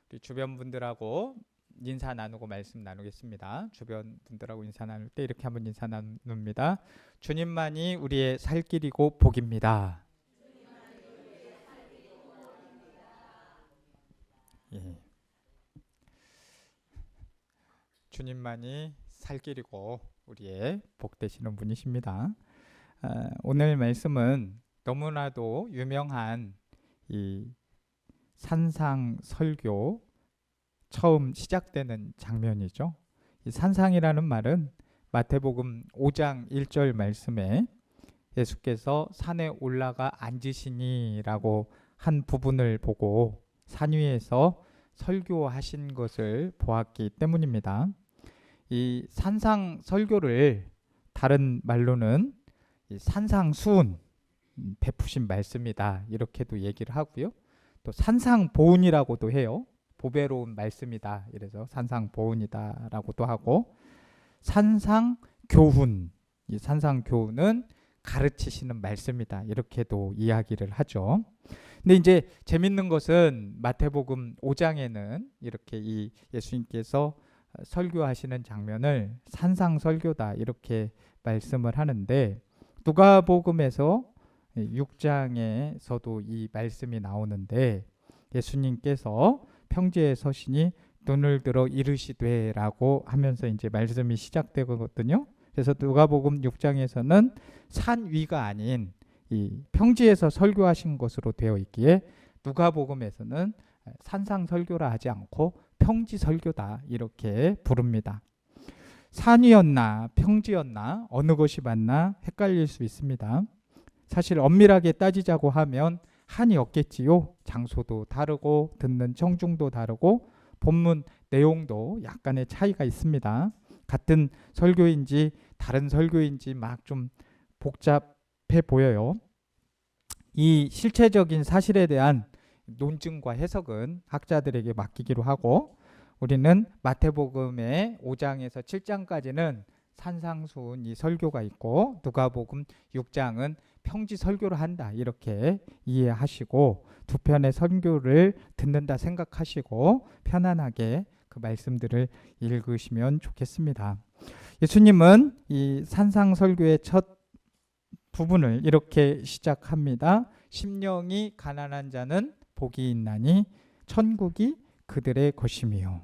우리 주변 분들하고 인사 나누고 말씀 나누겠습니다. 주변 분들하고 인사 나눌 때 이렇게 한번 인사 나눕니다. 주님만이 우리의 살 길이고 복입니다. 예. 주님만이 살 길이고 우리의 복 되시는 분이십니다. 오늘 말씀은 너무나도 유명한 이 산상 설교 처음 시작되는 장면이죠. 이 산상이라는 말은 마태복음 5장 1절 말씀에 예수께서 산에 올라가 앉으시니라고 한 부분을 보고 산 위에서 설교하신 것을 보았기 때문입니다. 이 산상 설교를 다른 말로는 이 산상수훈 베푸신 말씀이다 이렇게도 얘기를 하고요. 또 산상보훈이라고도 해요. 보배로운 말씀이다. 이래서 산상보훈이다라고도 하고 산상교훈, 이 산상교훈은 가르치시는 말씀이다. 이렇게도 이야기를 하죠. 근데 이제 재밌는 것은 마태복음 5장에는 이렇게 이 예수님께서 설교하시는 장면을 산상설교다 이렇게 말씀을 하는데 누가복음에서 6장에서도 이 말씀이 나오는데 예수님께서 평지에 서시니 눈을 들어 이르시되라고 하면서 이제 말씀이 시작되거든요. 그래서 누가복음 6장에서는 산 위가 아닌 이 평지에서 설교하신 것으로 되어 있기에 누가복음에서는 산상 설교라 하지 않고 평지 설교다 이렇게 부릅니다. 산이었나 평지였나 어느 것이 맞나 헷갈릴 수 있습니다. 사실 엄밀하게 따지자고 하면 한이 없겠지요. 장소도 다르고 듣는 청중도 다르고 본문 내용도 약간의 차이가 있습니다. 같은 설교인지 다른 설교인지 막 좀 복잡해 보여요. 이 실체적인 사실에 대한 논증과 해석은 학자들에게 맡기기로 하고 우리는 마태복음의 5장에서 7장까지는 산상수훈 이 설교가 있고 누가복음 6장은 평지 설교를 한다 이렇게 이해하시고 두 편의 설교를 듣는다 생각하시고 편안하게 그 말씀들을 읽으시면 좋겠습니다. 예수님은 이 산상설교의 첫 부분을 이렇게 시작합니다. 심령이 가난한 자는 복이 있나니 천국이 그들의 것이며.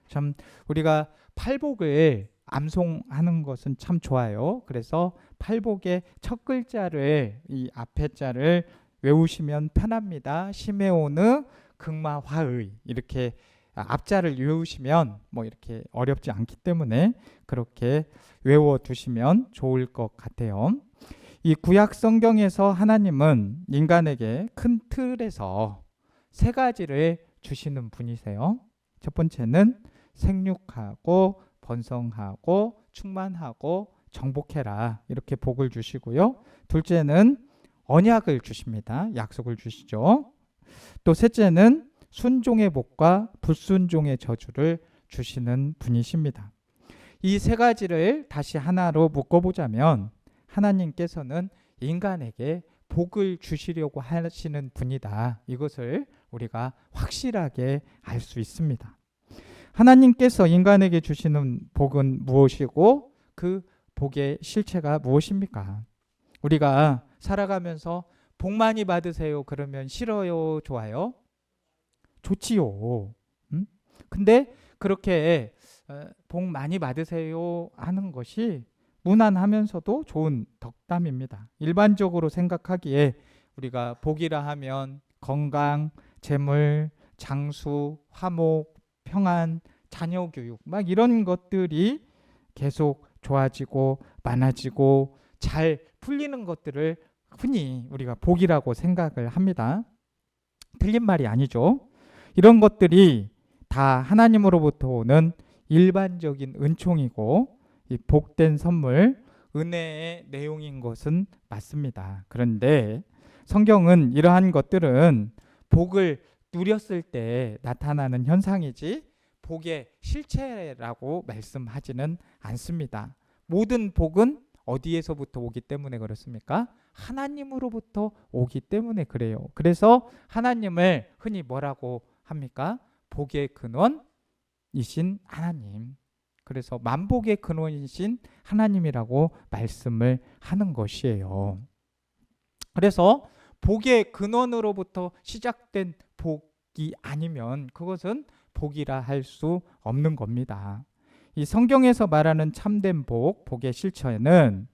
참 우리가 팔복을 암송하는 것은 참 좋아요. 그래서 팔복의 첫 글자를 이 앞에 자를 외우시면 편합니다. 시메오느 극마화의 이렇게 앞자를 외우시면 뭐 이렇게 어렵지 않기 때문에 그렇게 외워 두시면 좋을 것 같아요. 이 구약 성경에서 하나님은 인간에게 큰 틀에서 세 가지를 주시는 분이세요. 첫 번째는 생육하고 번성하고 충만하고 정복해라 이렇게 복을 주시고요. 둘째는 언약을 주십니다. 약속을 주시죠. 또 셋째는 순종의 복과 불순종의 저주를 주시는 분이십니다. 이 세 가지를 다시 하나로 묶어보자면 하나님께서는 인간에게 복을 주시려고 하시는 분이다. 이것을 우리가 확실하게 알 수 있습니다. 하나님께서 인간에게 주시는 복은 무엇이고 그 복의 실체가 무엇입니까? 우리가 살아가면서 복 많이 받으세요 그러면 싫어요 좋아요? 좋지요. 근데 그렇게 복 많이 받으세요 하는 것이 무난하면서도 좋은 덕담입니다. 일반적으로 생각하기에 우리가 복이라 하면 건강, 재물, 장수, 화목, 평안, 자녀 교육 막 이런 것들이 계속 좋아지고 많아지고 잘 풀리는 것들을 흔히 우리가 복이라고 생각을 합니다. 틀린 말이 아니죠. 이런 것들이 다 하나님으로부터 오는 일반적인 은총이고 이 복된 선물, 은혜의 내용인 것은 맞습니다. 그런데 성경은 이러한 것들은 복을 누렸을 때 나타나는 현상이지 복의 실체라고 말씀하지는 않습니다. 모든 복은 어디에서부터 오기 때문에 그렇습니까? 하나님으로부터 오기 때문에 그래요. 그래서 하나님을 흔히 뭐라고 합니까? 복의 근원이신 하나님. 그래서 만복의 근원이신 하나님이라고 말씀을 하는 것이에요. 그래서 복의 근원으로부터 시작된 복이 아니면 그것은 복이라 할 수 없는 겁니다. 이 성경에서 말하는 참된 복, 복의 실천은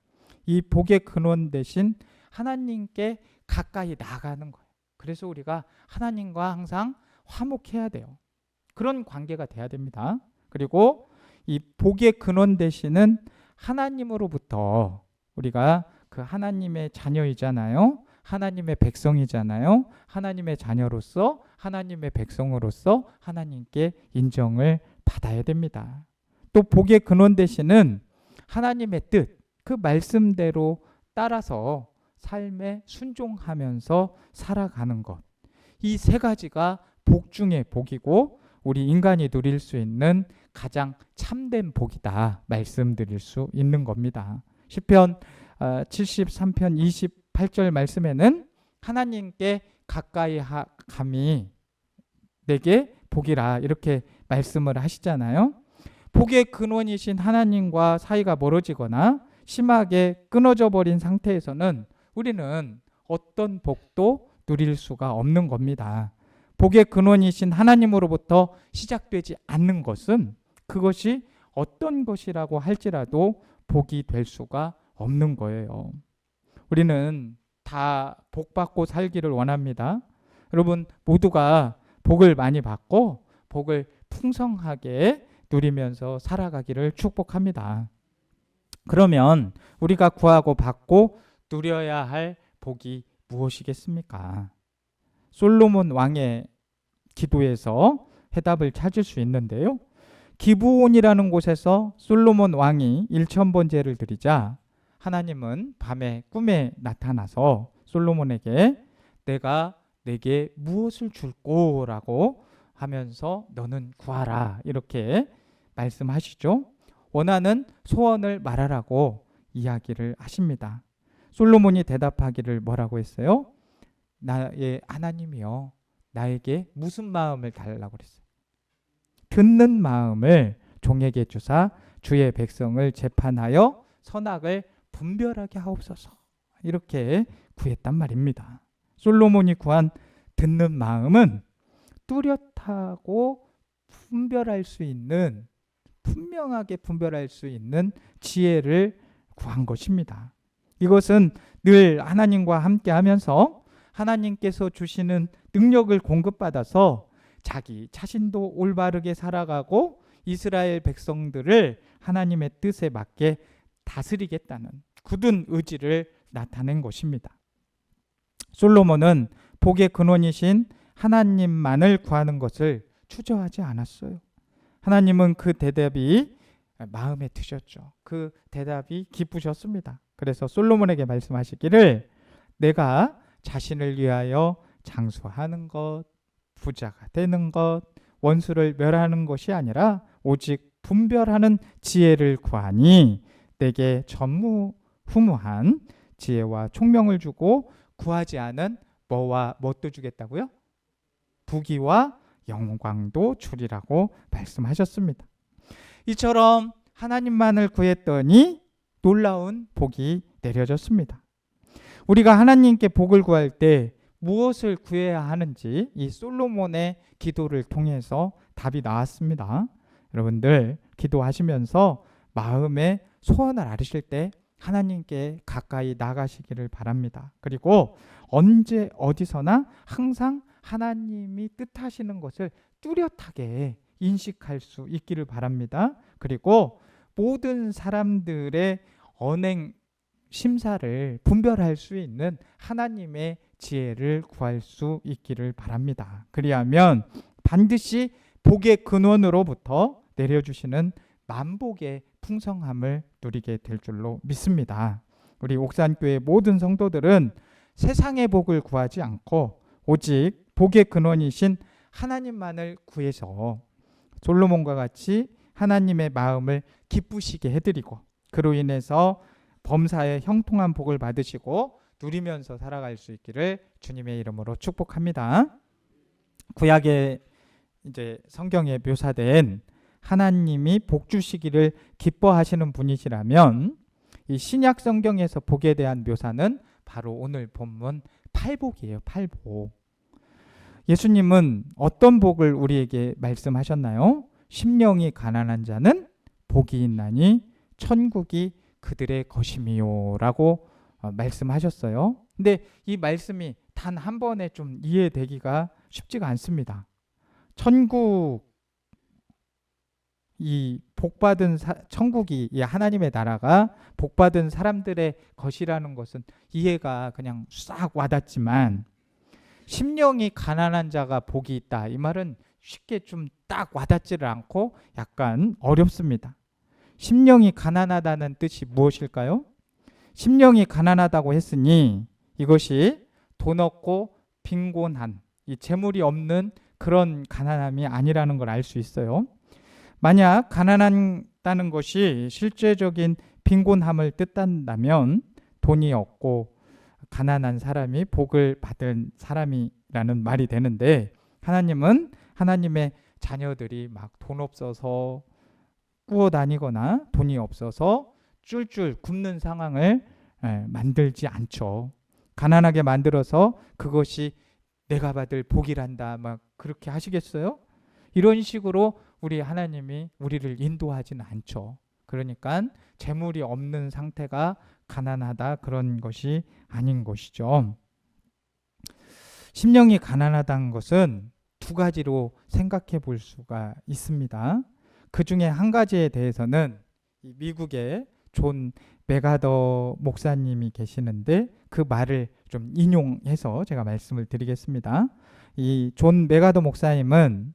이 복의 근원 대신 하나님께 가까이 나가는 거예요. 그래서 우리가 하나님과 항상 화목해야 돼요. 그런 관계가 돼야 됩니다. 그리고 이 복의 근원 되시는 하나님으로부터 우리가 그 하나님의 자녀이잖아요. 하나님의 백성이잖아요. 하나님의 자녀로서 하나님의 백성으로서 하나님께 인정을 받아야 됩니다. 또 복의 근원 되시는 하나님의 뜻, 그 말씀대로 따라서 삶에 순종하면서 살아가는 것. 이 세 가지가 복 중의 복이고 우리 인간이 누릴 수 있는 가장 참된 복이다 말씀드릴 수 있는 겁니다. 시편 73편 28절 말씀에는 하나님께 가까이 감이 내게 복이라 이렇게 말씀을 하시잖아요. 복의 근원이신 하나님과 사이가 멀어지거나 심하게 끊어져 버린 상태에서는 우리는 어떤 복도 누릴 수가 없는 겁니다. 복의 근원이신 하나님으로부터 시작되지 않는 것은 그것이 어떤 것이라고 할지라도 복이 될 수가 없는 거예요. 우리는 다 복 받고 살기를 원합니다. 여러분 모두가 복을 많이 받고 복을 풍성하게 누리면서 살아가기를 축복합니다. 그러면 우리가 구하고 받고 누려야 할 복이 무엇이겠습니까? 솔로몬 왕의 기도에서 해답을 찾을 수 있는데요. 기브온이라는 곳에서 솔로몬 왕이 1000번제를 드리자 하나님은 밤에 꿈에 나타나서 솔로몬에게 내가 내게 무엇을 줄꼬라고 하면서 너는 구하라 이렇게 말씀하시죠. 원하는 소원을 말하라고 이야기를 하십니다. 솔로몬이 대답하기를 뭐라고 했어요? 나의 하나님이여 나에게 무슨 마음을 달라고 그랬어요? 듣는 마음을 종에게 주사 주의 백성을 재판하여 선악을 분별하게 하옵소서 이렇게 구했단 말입니다. 솔로몬이 구한 듣는 마음은 뚜렷하고 분별할 수 있는 분명하게 분별할 수 있는 지혜를 구한 것입니다. 이것은 늘 하나님과 함께 하면서 하나님께서 주시는 능력을 공급받아서 자기 자신도 올바르게 살아가고 이스라엘 백성들을 하나님의 뜻에 맞게 다스리겠다는 굳은 의지를 나타낸 것입니다. 솔로몬은 복의 근원이신 하나님만을 구하는 것을 추저하지 않았어요. 하나님은 그 대답이 마음에 드셨죠. 그 대답이 기쁘셨습니다. 그래서 솔로몬에게 말씀하시기를 내가 자신을 위하여 장수하는 것, 부자가 되는 것, 원수를 멸하는 것이 아니라 오직 분별하는 지혜를 구하니 내게 전무후무한 지혜와 총명을 주고 구하지 않은 뭐와 뭣도 주겠다고요? 부귀와 영광도 주리라고 말씀하셨습니다. 이처럼 하나님만을 구했더니 놀라운 복이 내려졌습니다. 우리가 하나님께 복을 구할 때 무엇을 구해야 하는지 이 솔로몬의 기도를 통해서 답이 나왔습니다. 여러분들 기도하시면서 마음의 소원을 아르실 때 하나님께 가까이 나가시기를 바랍니다. 그리고 언제 어디서나 항상 하나님이 뜻하시는 것을 뚜렷하게 인식할 수 있기를 바랍니다. 그리고 모든 사람들의 언행 심사를 분별할 수 있는 하나님의 지혜를 구할 수 있기를 바랍니다. 그리하면 반드시 복의 근원으로부터 내려주시는 만복의 풍성함을 누리게 될 줄로 믿습니다. 우리 옥산교회 모든 성도들은 세상의 복을 구하지 않고 오직 복의 근원이신 하나님만을 구해서 솔로몬과 같이 하나님의 마음을 기쁘시게 해드리고 그로 인해서 범사에 형통한 복을 받으시고 누리면서 살아갈 수 있기를 주님의 이름으로 축복합니다. 구약의 이제 성경에 묘사된 하나님이 복 주시기를 기뻐하시는 분이시라면 이 신약 성경에서 복에 대한 묘사는 바로 오늘 본문 팔복이에요. 팔복. 예수님은 어떤 복을 우리에게 말씀하셨나요? 심령이 가난한 자는 복이 있나니 천국이 그들의 것임이요 라고 말씀하셨어요. 근데 이 말씀이 단 한 번에 좀 이해되기가 쉽지가 않습니다. 천국, 이 복받은 천국이, 이 하나님의 나라가 복받은 사람들의 것이라는 것은 이해가 그냥 싹 와닿지만, 심령이 가난한 자가 복이 있다, 이 말은 쉽게 좀 딱 와닿지를 않고 약간 어렵습니다. 심령이 가난하다는 뜻이 무엇일까요? 심령이 가난하다고 했으니 이것이 돈 없고 빈곤한, 이 재물이 없는 그런 가난함이 아니라는 걸 알 수 있어요. 만약 가난하다는 것이 실제적인 빈곤함을 뜻한다면 돈이 없고 가난한 사람이 복을 받은 사람이라는 말이 되는데, 하나님은 하나님의 자녀들이 막 돈 없어서 꾸어 다니거나 돈이 없어서 쫄쫄 굶는 상황을 만들지 않죠. 가난하게 만들어서 그것이 내가 받을 복이란다 막 그렇게 하시겠어요? 이런 식으로 우리 하나님이 우리를 인도하지는 않죠. 그러니까 재물이 없는 상태가 가난하다, 그런 것이 아닌 것이죠. 심령이 가난하다는 것은 두 가지로 생각해 볼 수가 있습니다. 그 중에 한 가지에 대해서는 미국의 존 메가더 목사님이 계시는데 그 말을 좀 인용해서 제가 말씀을 드리겠습니다. 이 존 메가더 목사님은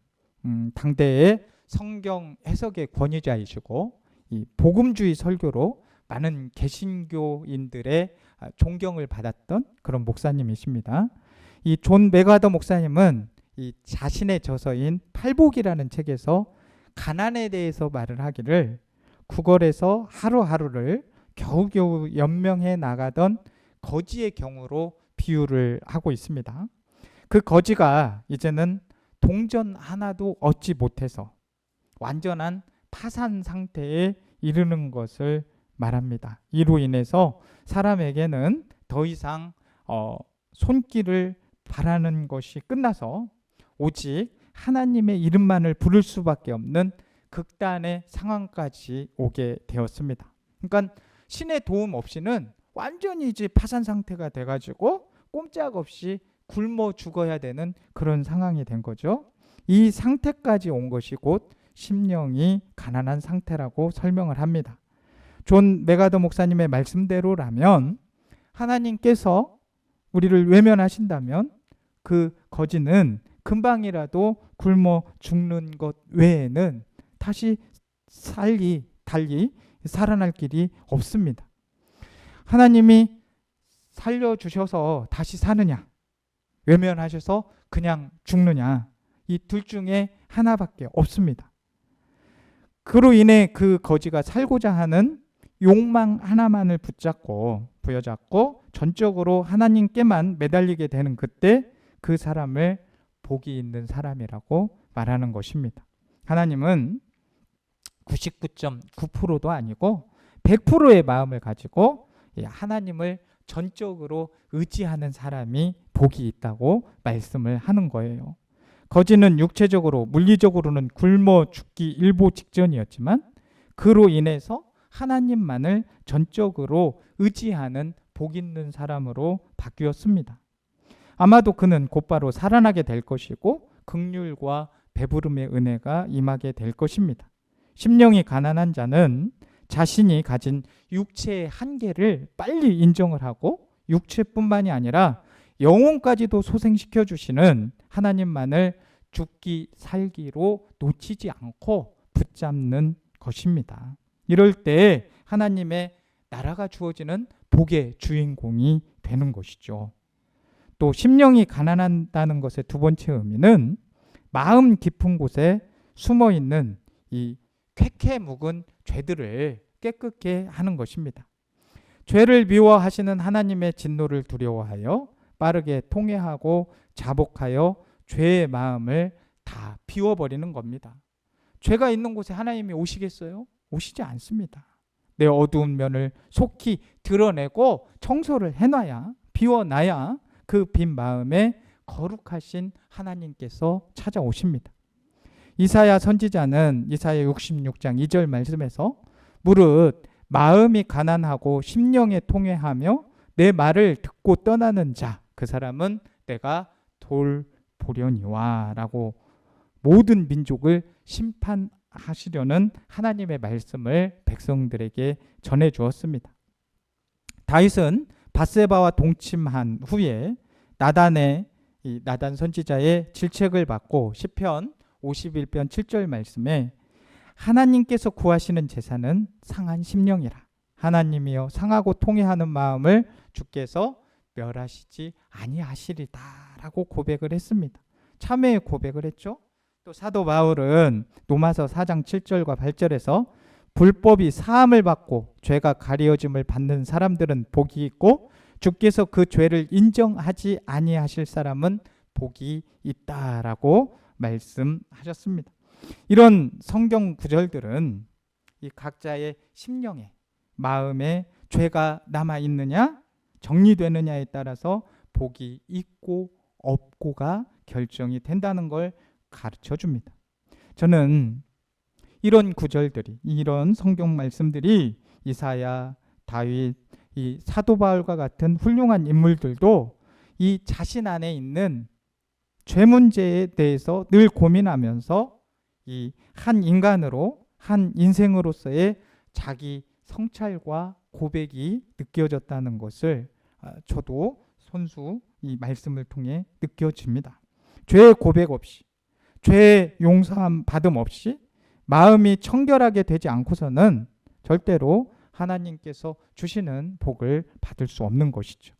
당대의 성경 해석의 권위자이시고 이 복음주의 설교로 많은 개신교인들의 존경을 받았던 그런 목사님이십니다. 이 존 메가더 목사님은 이 자신의 저서인 팔복이라는 책에서 가난에 대해서 말을 하기를 구걸에서 하루하루를 겨우겨우 연명해 나가던 거지의 경우로 비유를 하고 있습니다. 그 거지가 이제는 동전 하나도 얻지 못해서 완전한 파산 상태에 이르는 것을 말합니다. 이로 인해서 사람에게는 더 이상 손길을 바라는 것이 끝나서 오직 하나님의 이름만을 부를 수밖에 없는 극단의 상황까지 오게 되었습니다. 그러니까 신의 도움 없이는 완전히 이제 파산 상태가 돼가지고 꼼짝없이 굶어 죽어야 되는 그런 상황이 된 거죠. 이 상태까지 온 것이 곧 심령이 가난한 상태라고 설명을 합니다. 존 메가더 목사님의 말씀대로라면 하나님께서 우리를 외면하신다면 그 거지는 금방이라도 굶어 죽는 것 외에는 다시 달리 살아날 길이 없습니다. 하나님이 살려주셔서 다시 사느냐, 외면하셔서 그냥 죽느냐, 이 둘 중에 하나밖에 없습니다. 그로 인해 그 거지가 살고자 하는 욕망 하나만을 부여잡고 전적으로 하나님께만 매달리게 되는 그때 그 사람을 복이 있는 사람이라고 말하는 것입니다. 하나님은 99.9%도 아니고 100%의 마음을 가지고 하나님을 전적으로 의지하는 사람이 복이 있다고 말씀을 하는 거예요. 거지는 육체적으로, 물리적으로는 굶어 죽기 일보 직전이었지만 그로 인해서 하나님만을 전적으로 의지하는 복 있는 사람으로 바뀌었습니다. 아마도 그는 곧바로 살아나게 될 것이고 긍휼과 배부름의 은혜가 임하게 될 것입니다. 심령이 가난한 자는 자신이 가진 육체의 한계를 빨리 인정을 하고 육체뿐만이 아니라 영혼까지도 소생시켜 주시는 하나님만을 죽기 살기로 놓치지 않고 붙잡는 것입니다. 이럴 때 하나님의 나라가 주어지는 복의 주인공이 되는 것이죠. 또 심령이 가난하다는 것의 두 번째 의미는 마음 깊은 곳에 숨어있는 이 쾌쾌 묵은 죄들을 깨끗게 하는 것입니다. 죄를 미워하시는 하나님의 진노를 두려워하여 빠르게 통회하고 자복하여 죄의 마음을 다 비워버리는 겁니다. 죄가 있는 곳에 하나님이 오시겠어요? 오시지 않습니다. 내 어두운 면을 속히 드러내고 청소를 해놔야, 비워놔야 그 빈 마음에 거룩하신 하나님께서 찾아오십니다. 이사야 선지자는 이사야 66장 2절 말씀에서 무릇 마음이 가난하고 심령에 통회하며 내 말을 듣고 떠나는 자, 그 사람은 내가 돌보려니와 라고 모든 민족을 심판하시려는 하나님의 말씀을 백성들에게 전해 주었습니다. 다윗은 밧세바와 동침한 후에 나단 선지자의 질책을 받고 시편 51편 7절 말씀에 하나님께서 구하시는 제사는 상한 심령이라. 하나님이여 상하고 통회하는 마음을 주께서 멸하시지 아니하시리다 라고 고백을 했습니다. 참회의 고백을 했죠. 또 사도 바울은 로마서 4장 7절과 8절에서 불법이 사함을 받고 죄가 가려짐을 받는 사람들은 복이 있고 주께서 그 죄를 인정하지 아니하실 사람은 복이 있다라고 말씀하셨습니다. 이런 성경 구절들은 이 각자의 심령에, 마음에 죄가 남아 있느냐 정리되느냐에 따라서 복이 있고 없고가 결정이 된다는 걸 가르쳐 줍니다. 저는 이런 구절들이, 이런 성경 말씀들이 이사야, 다윗, 이 사도 바울과 같은 훌륭한 인물들도 이 자신 안에 있는 죄 문제에 대해서 늘 고민하면서 이 한 인간으로, 한 인생으로서의 자기 성찰과 고백이 느껴졌다는 것을 저도 손수 이 말씀을 통해 느껴집니다. 죄의 고백 없이, 죄의 용서함 받음 없이 마음이 청결하게 되지 않고서는 절대로 하나님께서 주시는 복을 받을 수 없는 것이죠.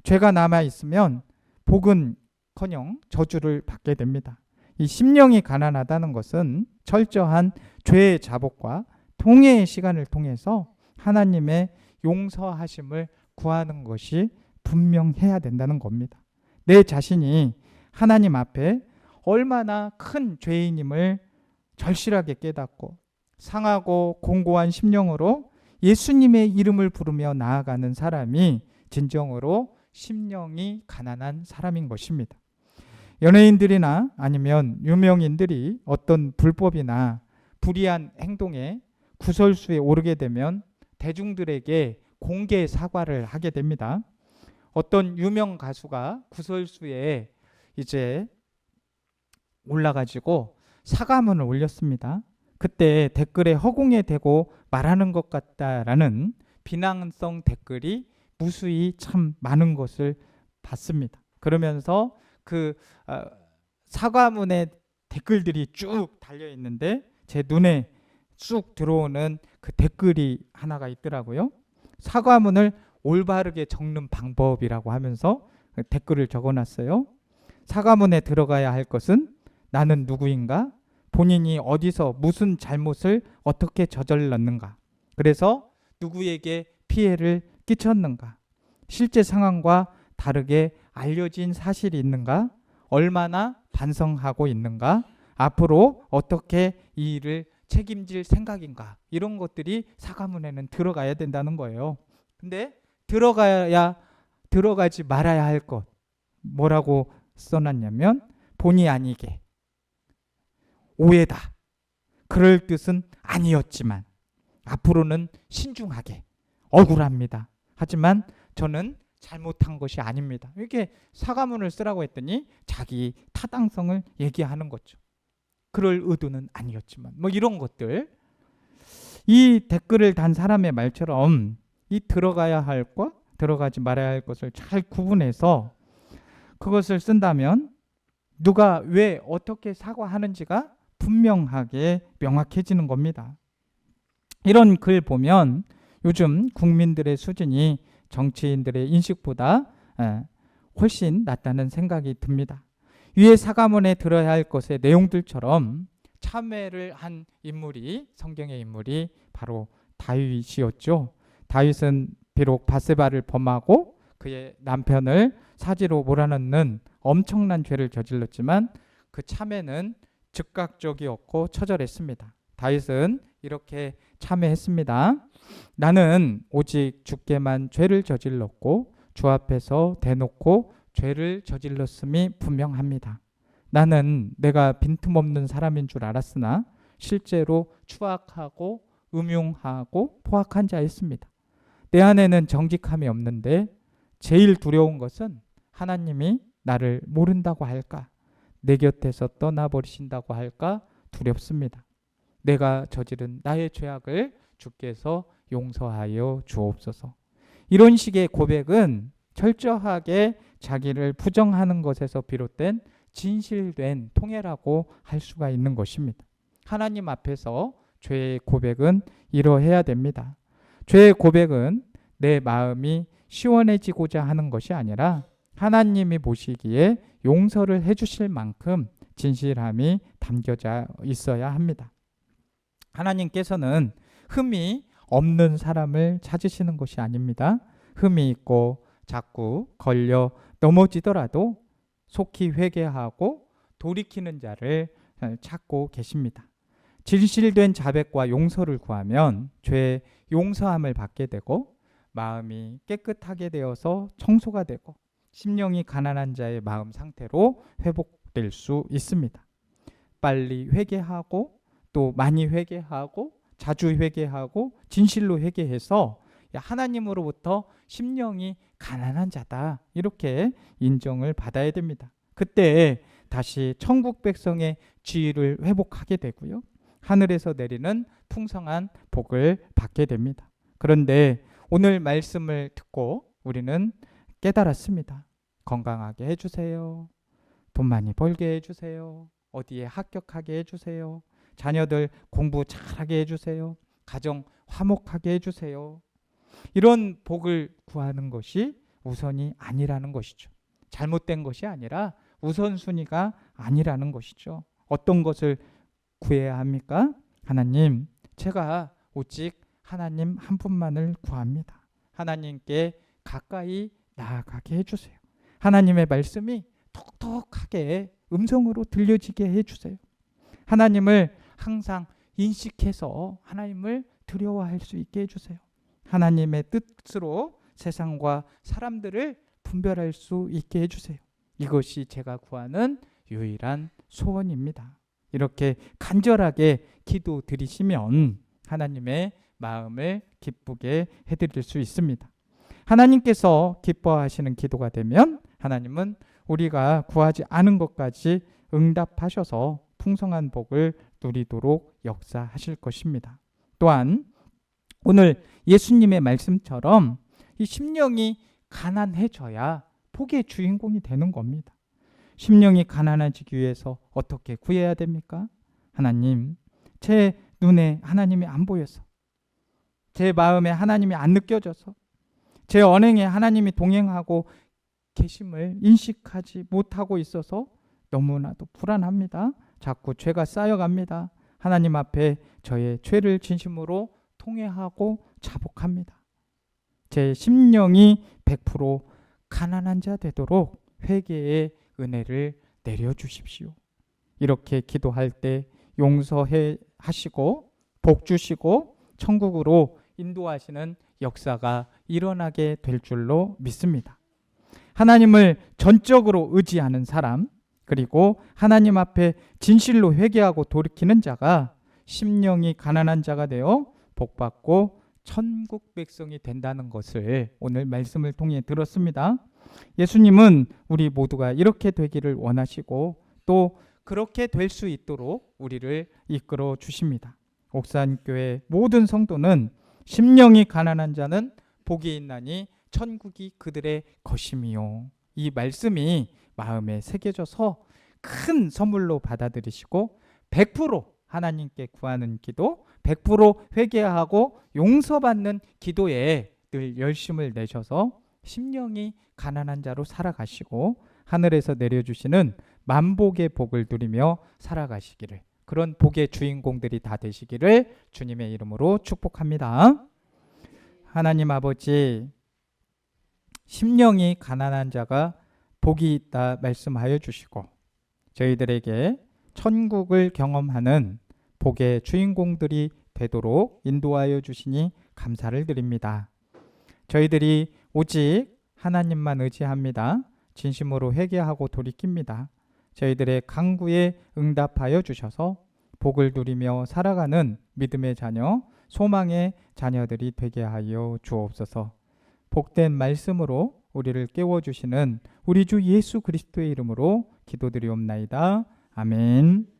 죄가 남아 있으면 복은커녕 저주를 받게 됩니다. 이 심령이 가난하다는 것은 철저한 죄의 자복과 통회의 시간을 통해서 하나님의 용서하심을 구하는 것이 분명해야 된다는 겁니다. 내 자신이 하나님 앞에 얼마나 큰 죄인임을 절실하게 깨닫고 상하고 공고한 심령으로 예수님의 이름을 부르며 나아가는 사람이 진정으로 심령이 가난한 사람인 것입니다. 연예인들이나 아니면 유명인들이 어떤 불법이나 불의한 행동에 구설수에 오르게 되면 대중들에게 공개 사과를 하게 됩니다. 어떤 유명 가수가 구설수에 이제 올라가지고 사과문을 올렸습니다. 그때 댓글에 허공에 대고 말하는 것 같다라는 비난성 댓글이 무수히 참 많은 것을 봤습니다. 그러면서 그 사과문에 댓글들이 쭉 달려 있는데 제 눈에 쑥 들어오는 그 댓글이 하나가 있더라고요. 사과문을 올바르게 적는 방법이라고 하면서 댓글을 적어놨어요. 사과문에 들어가야 할 것은 나는 누구인가? 본인이 어디서 무슨 잘못을 어떻게 저질렀는가? 그래서 누구에게 피해를 끼쳤는가? 실제 상황과 다르게 알려진 사실이 있는가? 얼마나 반성하고 있는가? 앞으로 어떻게 이 일을 책임질 생각인가? 이런 것들이 사과문에는 들어가야 된다는 거예요. 근데 들어가지 말아야 할 것 뭐라고 써놨냐면 본의 아니게 오해다. 그럴 뜻은 아니었지만 앞으로는 신중하게 억울합니다. 하지만 저는 잘못한 것이 아닙니다. 이렇게 사과문을 쓰라고 했더니 자기 타당성을 얘기하는 거죠. 그럴 의도는 아니었지만 뭐 이런 것들, 이 댓글을 단 사람의 말처럼 이 들어가야 할 것, 들어가지 말아야 할 것을 잘 구분해서 그것을 쓴다면 누가 왜 어떻게 사과하는지가 분명하게 명확해지는 겁니다. 이런 글 보면 요즘 국민들의 수준이 정치인들의 인식보다 훨씬 낮다는 생각이 듭니다. 위에 사과문에 들어야 할 것의 내용들처럼 참회를 한 인물이, 성경의 인물이 바로 다윗이었죠. 다윗은 비록 밧세바를 범하고 그의 남편을 사지로 몰아넣는 엄청난 죄를 저질렀지만 그 참회는 즉각적이었고 처절했습니다. 다윗은 이렇게 참회했습니다. 나는 오직 주께만 죄를 저질렀고 주 앞에서 대놓고 죄를 저질렀음이 분명합니다. 나는 내가 빈틈없는 사람인 줄 알았으나 실제로 추악하고 음흉하고 포악한 자였습니다. 내 안에는 정직함이 없는데 제일 두려운 것은 하나님이 나를 모른다고 할까, 내 곁에서 떠나버리신다고 할까 두렵습니다. 내가 저지른 나의 죄악을 주께서 용서하여 주옵소서. 이런 식의 고백은 철저하게 자기를 부정하는 것에서 비롯된 진실된 통해라고 할 수가 있는 것입니다. 하나님 앞에서 죄의 고백은 이러해야 됩니다. 죄의 고백은 내 마음이 시원해지고자 하는 것이 아니라 하나님이 보시기에 용서를 해주실 만큼 진실함이 담겨져 있어야 합니다. 하나님께서는 흠이 없는 사람을 찾으시는 것이 아닙니다. 흠이 있고 자꾸 걸려 넘어지더라도 속히 회개하고 돌이키는 자를 찾고 계십니다. 진실된 자백과 용서를 구하면 죄의 용서함을 받게 되고 마음이 깨끗하게 되어서 청소가 되고 심령이 가난한 자의 마음 상태로 회복될 수 있습니다. 빨리 회개하고 또 많이 회개하고 자주 회개하고 진실로 회개해서 하나님으로부터 심령이 가난한 자다 이렇게 인정을 받아야 됩니다. 그때 다시 천국 백성의 지위를 회복하게 되고요. 하늘에서 내리는 풍성한 복을 받게 됩니다. 그런데 오늘 말씀을 듣고 우리는 깨달았습니다. 건강하게 해주세요. 돈 많이 벌게 해주세요. 어디에 합격하게 해주세요. 자녀들 공부 잘하게 해주세요. 가정 화목하게 해주세요. 이런 복을 구하는 것이 우선이 아니라는 것이죠. 잘못된 것이 아니라 우선순위가 아니라는 것이죠. 어떤 것을 구해야 합니까? 하나님, 제가 오직 하나님 한 분만을 구합니다. 하나님께 가까이 나아가게 해주세요. 하나님의 말씀이 톡톡하게 음성으로 들려지게 해주세요. 하나님을 항상 인식해서 하나님을 두려워할 수 있게 해주세요. 하나님의 뜻으로 세상과 사람들을 분별할 수 있게 해주세요. 이것이 제가 구하는 유일한 소원입니다. 이렇게 간절하게 기도 드리시면 하나님의 마음을 기쁘게 해드릴 수 있습니다. 하나님께서 기뻐하시는 기도가 되면 하나님은 우리가 구하지 않은 것까지 응답하셔서 풍성한 복을 누리도록 역사하실 것입니다. 또한 오늘 예수님의 말씀처럼 이 심령이 가난해져야 복의 주인공이 되는 겁니다. 심령이 가난해지기 위해서 어떻게 구해야 됩니까? 하나님, 제 눈에 하나님이 안 보여서, 제 마음에 하나님이 안 느껴져서, 제 언행에 하나님이 동행하고 계심을 인식하지 못하고 있어서 너무나도 불안합니다. 자꾸 죄가 쌓여갑니다. 하나님 앞에 저의 죄를 진심으로 통회하고 자복합니다. 제 심령이 100% 가난한 자 되도록 회개의 은혜를 내려주십시오. 이렇게 기도할 때 용서해 하시고 복 주시고 천국으로 인도하시는 역사가 일어나게 될 줄로 믿습니다. 하나님을 전적으로 의지하는 사람, 그리고 하나님 앞에 진실로 회개하고 돌이키는 자가 심령이 가난한 자가 되어 복받고 천국 백성이 된다는 것을 오늘 말씀을 통해 들었습니다. 예수님은 우리 모두가 이렇게 되기를 원하시고 또 그렇게 될 수 있도록 우리를 이끌어 주십니다. 옥산교회 모든 성도는 심령이 가난한 자는 복이 있나니 천국이 그들의 것임이요. 이 말씀이 마음에 새겨져서 큰 선물로 받아들이시고 100% 하나님께 구하는 기도, 100% 회개하고 용서받는 기도에 늘 열심을 내셔서 심령이 가난한 자로 살아가시고 하늘에서 내려주시는 만복의 복을 누리며 살아가시기를, 그런 복의 주인공들이 다 되시기를 주님의 이름으로 축복합니다. 하나님 아버지, 심령이 가난한 자가 복이 있다 말씀하여 주시고 저희들에게 천국을 경험하는 복의 주인공들이 되도록 인도하여 주시니 감사를 드립니다. 저희들이 오직 하나님만 의지합니다. 진심으로 회개하고 돌이킵니다. 저희들의 간구에 응답하여 주셔서 복을 누리며 살아가는 믿음의 자녀, 소망의 자녀들이 되게 하여 주옵소서. 복된 말씀으로 우리를 깨워주시는 우리 주 예수 그리스도의 이름으로 기도드리옵나이다. 아멘.